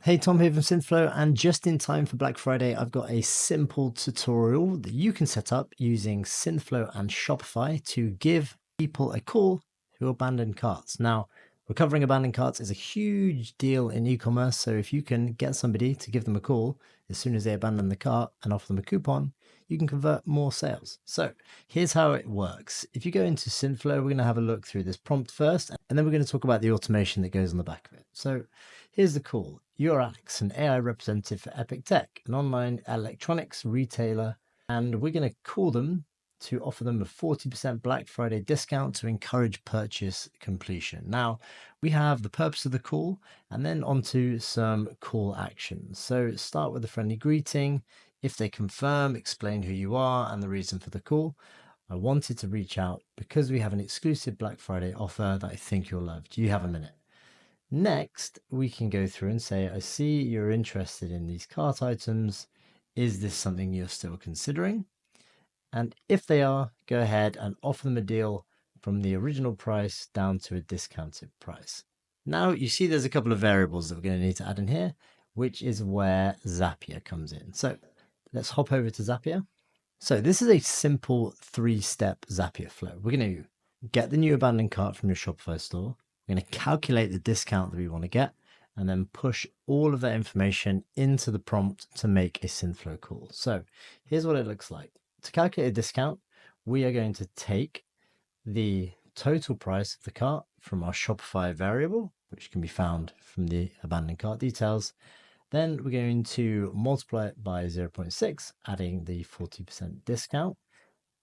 Hey, Tom here from Synthflow, and just in time for Black Friday, I've got a simple tutorial that you can set up using Synthflow and Shopify to give people a call who abandon carts. Now, recovering abandoned carts is a huge deal in e-commerce, so if you can get somebody to give them a call as soon as they abandon the cart and offer them a coupon, you can convert more sales. So here's how it works. If you go into Synthflow, we're going to have a look through this prompt first, and then we're going to talk about the automation that goes on the back of it. So here's the call. You're Alex, an AI representative for Epic Tech, an online electronics retailer, and we're going to call them to offer them a 40% Black Friday discount to encourage purchase completion. Now, we have the purpose of the call and then onto some call actions. So start with a friendly greeting. If they confirm, explain who you are and the reason for the call. I wanted to reach out because we have an exclusive Black Friday offer that I think you'll love. Do you have a minute? Next, we can go through and say, I see you're interested in these cart items. Is this something you're still considering? And if they are, go ahead and offer them a deal from the original price down to a discounted price. Now you see there's a couple of variables that we're going to need to add in here, which is where Zapier comes in. So let's hop over to Zapier. So this is a simple 3-step Zapier flow. We're going to get the new abandoned cart from your Shopify store. We're going to calculate the discount that we want to get and then push all of that information into the prompt to make a Synthflow call. So here's what it looks like. To calculate a discount, we are going to take the total price of the cart from our Shopify variable, which can be found from the abandoned cart details. Then we're going to multiply it by 0.6, adding the 40% discount.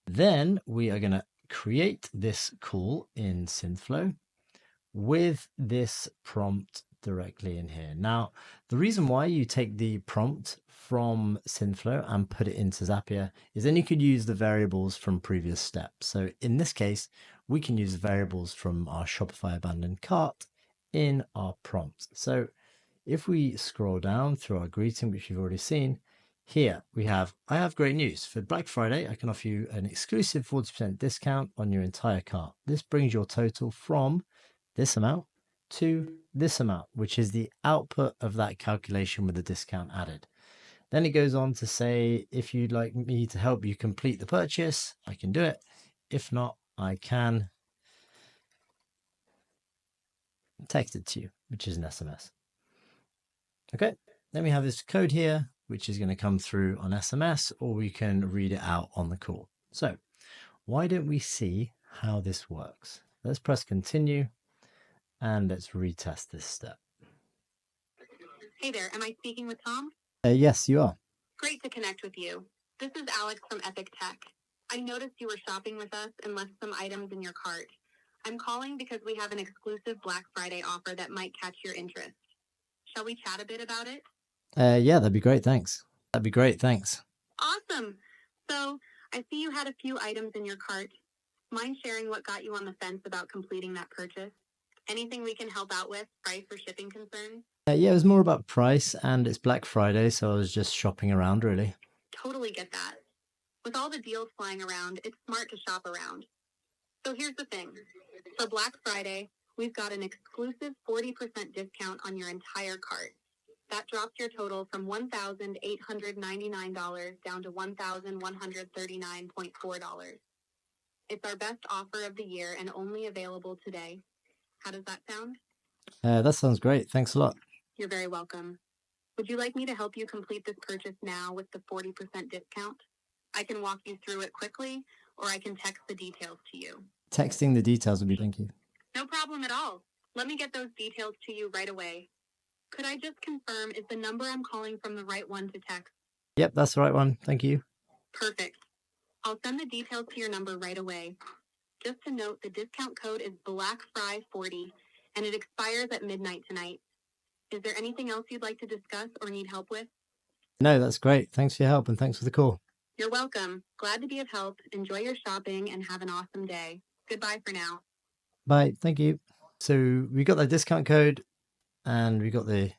Then we are going to create this call in Synthflow with this prompt directly in here. Now, the reason why you take the prompt from Synthflow and put it into Zapier is then you could use the variables from previous steps. So in this case, we can use variables from our Shopify abandoned cart in our prompt. So if we scroll down through our greeting, which you've already seen, here we have, I have great news. For Black Friday, I can offer you an exclusive 40% discount on your entire cart. This brings your total from this amount to this amount, which is the output of that calculation with the discount added. Then it goes on to say, if you'd like me to help you complete the purchase, I can do it. If not, I can text it to you, which is an SMS. Okay, then we have this code here, which is going to come through on SMS, or we can read it out on the call. So why don't we see how this works? Let's press continue. And let's retest this step. Hey there, am I speaking with Tom? Yes, you are. Great to connect with you. This is Alex from Epic Tech. I noticed you were shopping with us and left some items in your cart. I'm calling because we have an exclusive Black Friday offer that might catch your interest. Shall we chat a bit about it? Yeah, that'd be great. Thanks. That'd be great. Thanks. Awesome. So, I see you had a few items in your cart. Mind sharing what got you on the fence about completing that purchase? Anything we can help out with, price or shipping concerns? Yeah, it was more about price, and it's Black Friday, so I was just shopping around, really. Totally get that. With all the deals flying around, it's smart to shop around. So here's the thing. For Black Friday, we've got an exclusive 40% discount on your entire cart. That drops your total from $1,899 down to $1,139.4. It's our best offer of the year and only available today. How does that sound? That sounds great. Thanks a lot. You're very welcome. Would you like me to help you complete this purchase now with the 40% discount? I can walk you through it quickly, or I can text the details to you. Texting the details would be thank you. No problem at all. Let me get those details to you right away. Could I just confirm, is the number I'm calling from the right one to text? Yep, that's the right one. Thank you. Perfect. I'll send the details to your number right away. Just to note, the discount code is BlackFry40, and it expires at midnight tonight. Is there anything else you'd like to discuss or need help with? No, that's great. Thanks for your help and thanks for the call. You're welcome. Glad to be of help. Enjoy your shopping and have an awesome day. Goodbye for now. Bye. Thank you. So we got that discount code and we got the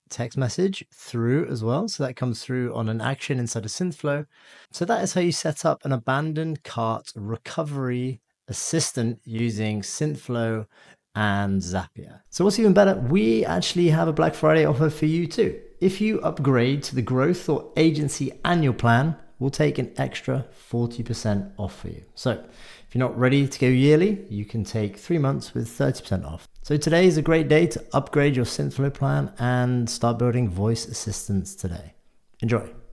text message through as well. So that comes through on an action inside of Synthflow. So that is how you set up an abandoned cart recovery assistant using Synthflow and Zapier. So what's even better, we actually have a Black Friday offer for you too. If you upgrade to the growth or agency annual plan, we'll take an extra 40% off for you. So if you're not ready to go yearly, you can take 3 months with 30% off. So today is a great day to upgrade your Synthflow plan and start building voice assistants today. Enjoy.